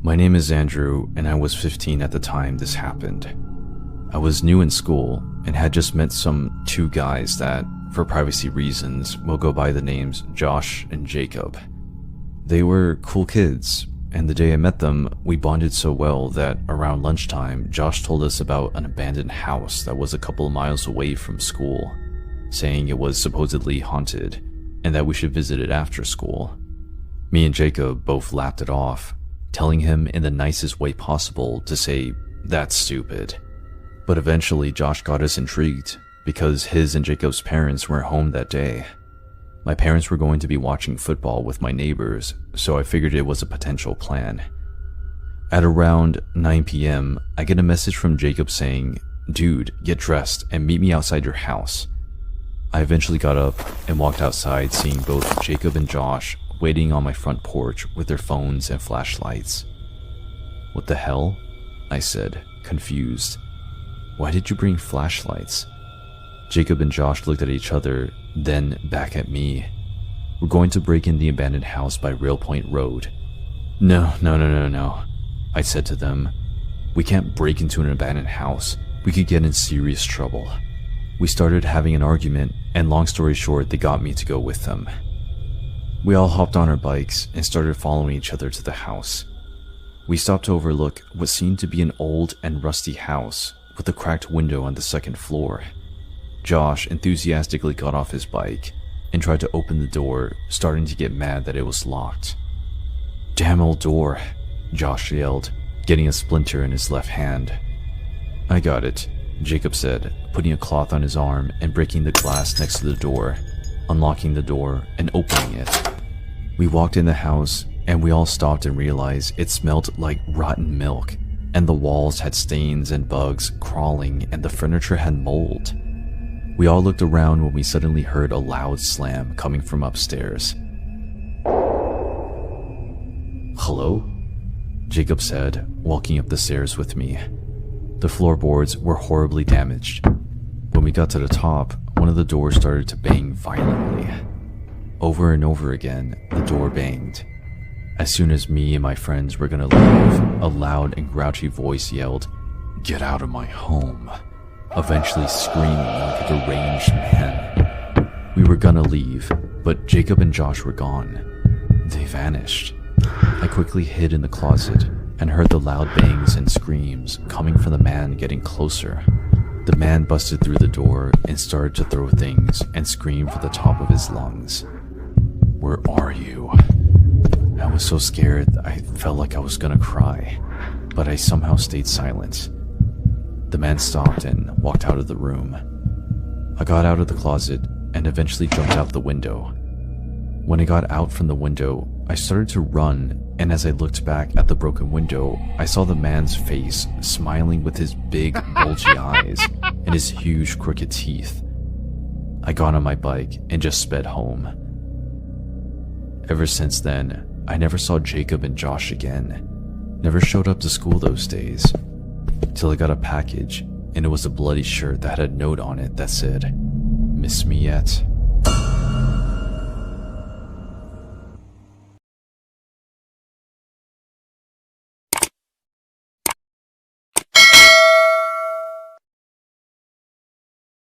My name is Andrew, and I was 15 at the time this happened. I was new in school and had just met some two guys that, for privacy reasons, will go by the names Josh and Jacob. They were cool kids, and the day I met them, we bonded so well that around lunchtime, Josh told us about an abandoned house that was a couple of miles away from school, saying it was supposedly haunted and that we should visit it after school. Me and Jacob both laughed it off, telling him in the nicest way possible to say, "That's stupid." But eventually Josh got us intrigued because his and Jacob's parents weren't home that day. My parents were going to be watching football with my neighbors, so I figured it was a potential plan. At around 9 p.m., I get a message from Jacob saying, "Dude, get dressed and meet me outside your house." I eventually got up and walked outside, seeing both Jacob and Josh waiting on my front porch with their phones and flashlights. "What the hell?" I said, confused. "Why did you bring flashlights?" Jacob and Josh looked at each other, then back at me. "We're going to break in the abandoned house by Rail Point Road." No, I said to them. "We can't break into an abandoned house. We could get in serious trouble." We started having an argument, and long story short, they got me to go with them. We all hopped on our bikes and started following each other to the house. We stopped to overlook what seemed to be an old and rusty house with a cracked window on the second floor. Josh enthusiastically got off his bike and tried to open the door, starting to get mad that it was locked. "Damn old door," Josh yelled, getting a splinter in his left hand. "I got it," Jacob said, putting a cloth on his arm and breaking the glass next to the door, unlocking the door and opening it. We walked in the house and we all stopped and realized it smelled like rotten milk, and the walls had stains and bugs crawling and the furniture had mold. We all looked around when we suddenly heard a loud slam coming from upstairs. "Hello?" Jacob said, walking up the stairs with me. The floorboards were horribly damaged. When we got to the top, one of the doors started to bang violently. Over and over again, the door banged. As soon as me and my friends were gonna leave, a loud and grouchy voice yelled, "Get out of my home," eventually screaming like a deranged man. We were gonna leave, but Jacob and Josh were gone. They vanished. I quickly hid in the closet and heard the loud bangs and screams coming from the man getting closer. The man busted through the door and started to throw things and scream from the top of his lungs. "Where are you?" I was so scared I felt like I was gonna cry, but I somehow stayed silent. The man stopped and walked out of the room. I got out of the closet and eventually jumped out the window. When I got out from the window, I started to run, and as I looked back at the broken window, I saw the man's face smiling with his big, bulgy eyes and his huge, crooked teeth. I got on my bike and just sped home. Ever since then, I never saw Jacob and Josh again. Never showed up to school those days. Till I got a package, and it was a bloody shirt that had a note on it that said, "Miss me yet?"